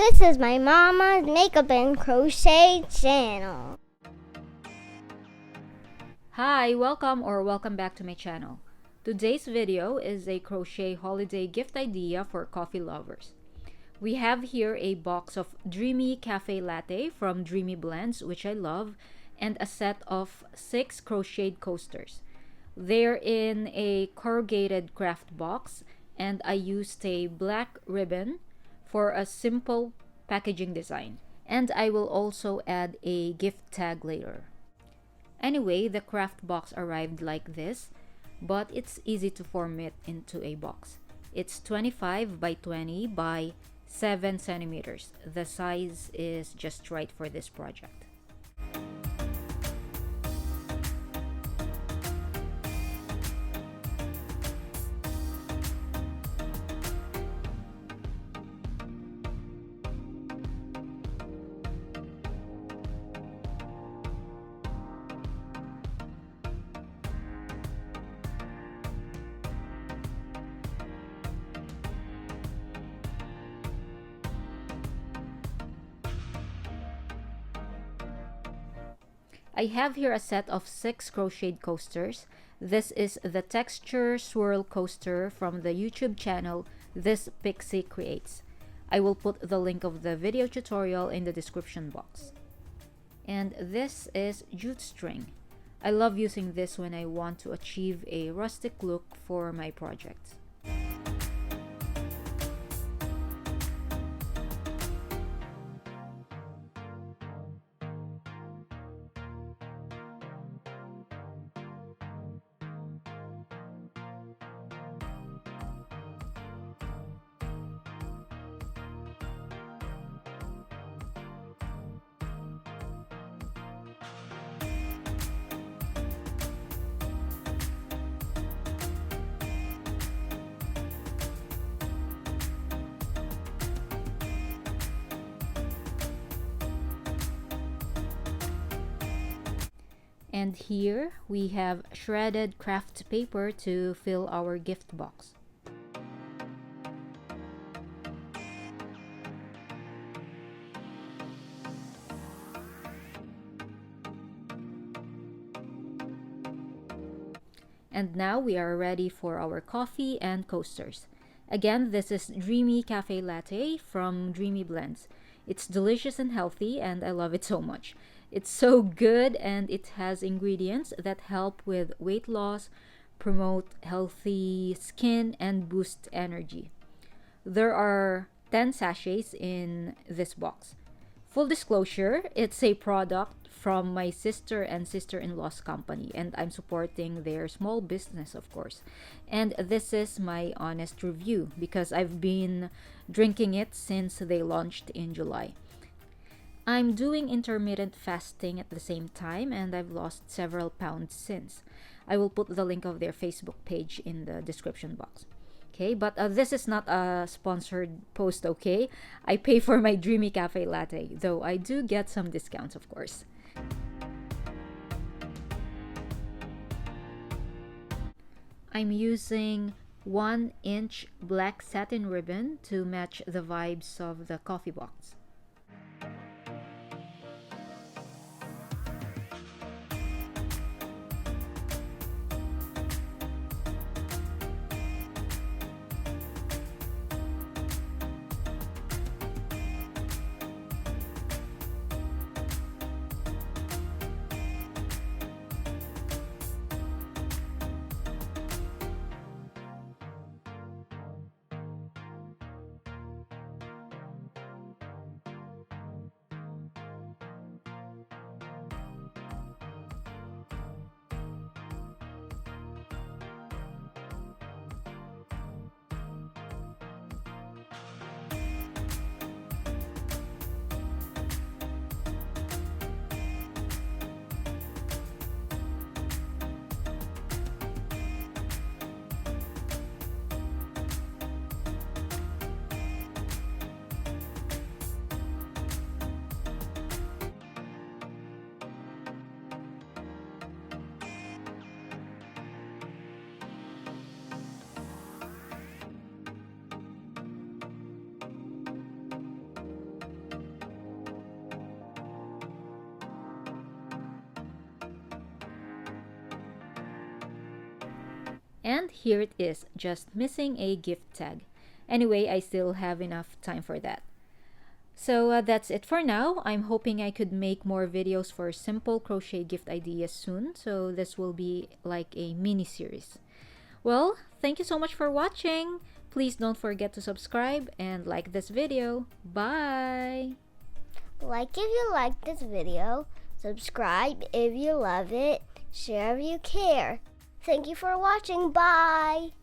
This is my mama's makeup and crochet channel. Hi, welcome back to my channel. Today's video is a crochet holiday gift idea for coffee lovers. We have here a box of Dreamy Cafe Latte from Dreamy Blends, which I love, and a set of 6 crocheted coasters. They're in a corrugated craft box, and I used a black ribbon for a simple packaging design. And I will also add a gift tag later. Anyway, the craft box arrived like this, but it's easy to form it into a box. It's 25 by 20 by 7 centimeters. The size is just right for this project. I have here a set of 6 crocheted coasters. This is the texture swirl coaster from the YouTube channel This Pixie Creates. I will put the link of the video tutorial in the description box. And this is jute string. I love using this when I want to achieve a rustic look for my projects. And here we have shredded craft paper to fill our gift box. And now we are ready for our coffee and coasters. Again, this is Dreamy Cafe Latte from Dreamy Blends. It's delicious and healthy, and I love it so much. It's so good, and it has ingredients that help with weight loss, promote healthy skin, and boost energy. There are 10 sachets in this box. Full disclosure, it's a product from my sister and sister-in-law's company, and I'm supporting their small business, of course. And this is my honest review because I've been drinking it since they launched in July. I'm doing intermittent fasting at the same time, and I've lost several pounds since. I will put the link of their Facebook page in the description box. Okay, but this is not a sponsored post, okay? I pay for my Dreamy Cafe Latte, though I do get some discounts, of course. I'm using 1-inch black satin ribbon to match the vibes of the coffee box. And here it is, just missing a gift tag. Anyway, I still have enough time for that. So that's it for now. I'm hoping I could make more videos for simple crochet gift ideas soon. So this will be like a mini series. Well, thank you so much for watching. Please don't forget to subscribe and like this video. Bye! Like if you like this video, subscribe if you love it, share if you care. Thank you for watching. Bye!